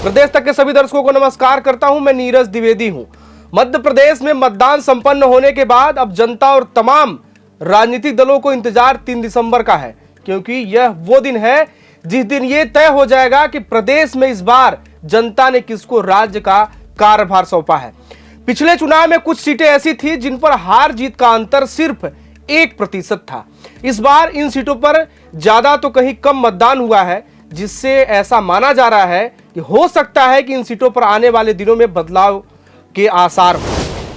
प्रदेश तक के सभी दर्शकों को नमस्कार करता हूं। मैं नीरज द्विवेदी हूं। मध्य प्रदेश में मतदान संपन्न होने के बाद अब जनता और तमाम राजनीतिक दलों को इंतजार 3 दिसंबर का है, क्योंकि यह वो दिन है जिस दिन यह तय हो जाएगा कि प्रदेश में इस बार जनता ने किसको राज्य का कार्यभार सौंपा है। पिछले चुनाव में कुछ सीटें ऐसी थी जिन पर हार जीत का अंतर सिर्फ 1% था। इस बार इन सीटों पर ज्यादा तो कहीं कम मतदान हुआ है, जिससे ऐसा माना जा रहा है कि हो सकता है कि इन सीटों पर आने वाले दिनों में बदलाव के आसार हो।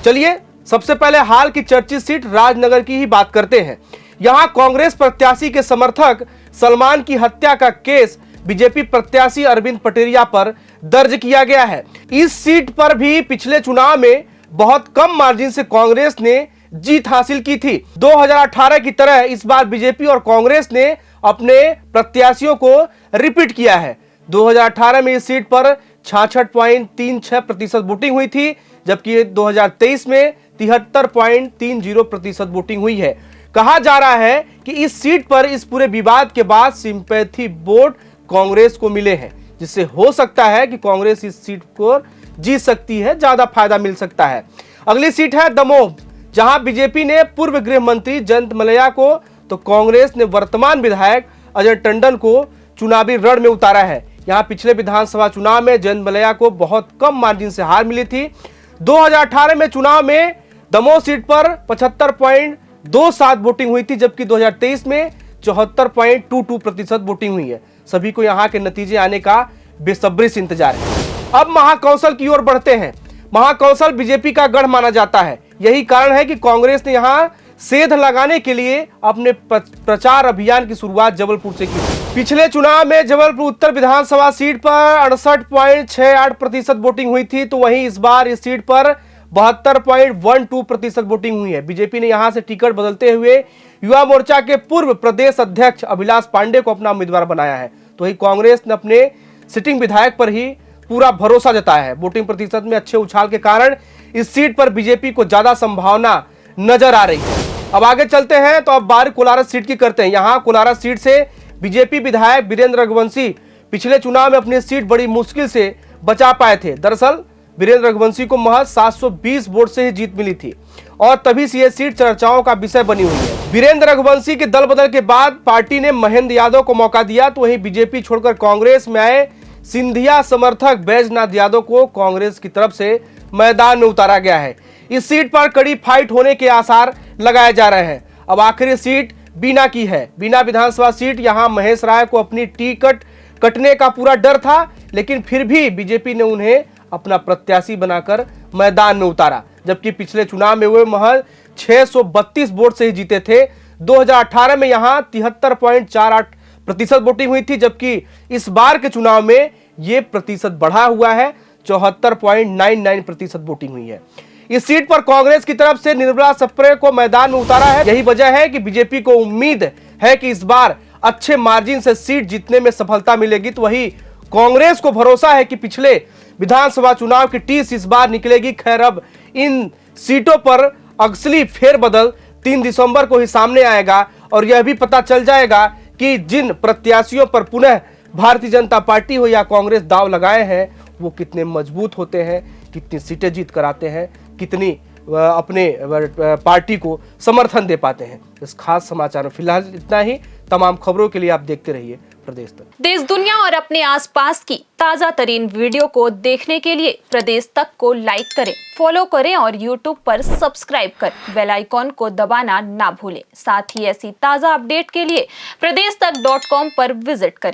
चलिए सबसे पहले हाल की चर्चित सीट राजनगर की ही बात करते हैं। यहां कांग्रेस प्रत्याशी के समर्थक सलमान की हत्या का केस बीजेपी प्रत्याशी अरविंद पटेरिया पर दर्ज किया गया है। इस सीट पर भी पिछले चुनाव में बहुत कम मार्जिन से कांग्रेस ने जीत हासिल की थी। 2018 की तरह इस बार बीजेपी और कांग्रेस ने अपने प्रत्याशियों को रिपीट किया है। 2018 में इस सीट पर 66.36% वोटिंग हुई थी, जबकि 2023 में 73.30% वोटिंग हुई है। कहा जा रहा है कि इस सीट पर इस पूरे विवाद के बाद सिंपैथी वोट कांग्रेस को मिले हैं, जिससे हो सकता है कि कांग्रेस इस सीट पर जीत सकती है, ज्यादा फायदा मिल सकता है। अगली सीट है दमोह, जहां बीजेपी ने पूर्व गृह मंत्री जयंत मलैया को तो कांग्रेस ने वर्तमान विधायक अजय टंडन को चुनावी रण में उतारा है। यहां पिछले विधानसभा चुनाव में जयंत मलैया को बहुत कम मार्जिन से हार मिली थी। 2018 में चुनाव में दमोह सीट पर 75.27 वोटिंग हुई थी, जबकि 2023 में 74.22% वोटिंग हुई है। सभी को यहां के नतीजे आने का बेसब्री से इंतजार है। अब महाकौशल की ओर बढ़ते हैं। महाकौशल बीजेपी का गढ़ माना जाता है। यही कारण है कि कांग्रेस ने यहां सेध लगाने के लिए अपने प्रचार अभियान की शुरुआत जबलपुर से की। पिछले चुनाव में जबलपुर उत्तर विधानसभा सीट पर 68.68% वोटिंग हुई थी, तो वहीं इस बार इस सीट पर 72.12% वोटिंग हुई है। बीजेपी ने यहां से टिकट बदलते हुए युवा मोर्चा के पूर्व प्रदेश अध्यक्ष अभिलाष पांडे को अपना उम्मीदवार बनाया है, तो वहीं कांग्रेस ने अपने सिटिंग विधायक पर ही पूरा भरोसा जताया है। वोटिंग प्रतिशत में अच्छे उछाल के कारण इस सीट पर बीजेपी को ज्यादा संभावना नजर आ रही है। अब आगे चलते हैं, तो अब बात कोलारस सीट की करते हैं। यहां कोलारस सीट से बीजेपी विधायक वीरेंद्र रघुवंशी पिछले चुनाव में अपनी सीट बड़ी मुश्किल से बचा पाए थे। दरअसल वीरेंद्र रघुवंशी को महज 720 वोट से ही जीत मिली थी और तभी से यह सीट चर्चाओं का विषय बनी हुई है। वीरेंद्र रघुवंशी के दल बदल के बाद पार्टी ने महेंद्र यादव को मौका दिया, तो वहीं बीजेपी छोड़कर कांग्रेस में आए सिंधिया समर्थक बैजनाथ यादव को कांग्रेस की तरफ से मैदान में उतारा गया है। इस सीट पर कड़ी फाइट होने के आसार लगाए जा रहे हैं। अब आखिरी सीट बीना की है। बीना विधानसभा सीट, यहां महेश राय को अपनी टिकट कटने का पूरा डर था, लेकिन फिर भी बीजेपी ने उन्हें अपना प्रत्याशी बनाकर मैदान में उतारा, जबकि पिछले चुनाव में वे महज 632 वोट से ही जीते थे। 2018 में यहां 73.48% वोटिंग हुई थी, जबकि इस बार के चुनाव में यह प्रतिशत बढ़ा हुआ है, 74.99% वोटिंग हुई है। इस सीट पर कांग्रेस की तरफ से निर्मला सप्रे को मैदान में उतारा है। यही वजह है कि बीजेपी को उम्मीद है कि इस बार अच्छे मार्जिन से सीट जीतने में सफलता मिलेगी, तो वही कांग्रेस को भरोसा है कि पिछले विधानसभा चुनाव की टीस इस बार निकलेगी। खैर, अब इन सीटों पर असली फेरबदल 3 दिसंबर को ही सामने आएगा और यह भी पता चल जाएगा कि जिन प्रत्याशियों पर पुनः भारतीय जनता पार्टी हो या कांग्रेस दाव लगाए हैं, वो कितने मजबूत होते हैं, कितनी सीटें जीत कर आते हैं, कितनी अपने पार्टी को समर्थन दे पाते हैं। इस खास समाचार में फिलहाल इतना ही। तमाम खबरों के लिए आप देखते रहिए प्रदेश तक। देश दुनिया और अपने आसपास की ताजा तरीन वीडियो को देखने के लिए प्रदेश तक को लाइक करें, फॉलो करें और यूट्यूब पर सब्सक्राइब कर बेल आइकॉन को दबाना ना भूलें। साथ ही ऐसी ताजा अपडेट के लिए प्रदेशतक.com पर विजिट करें।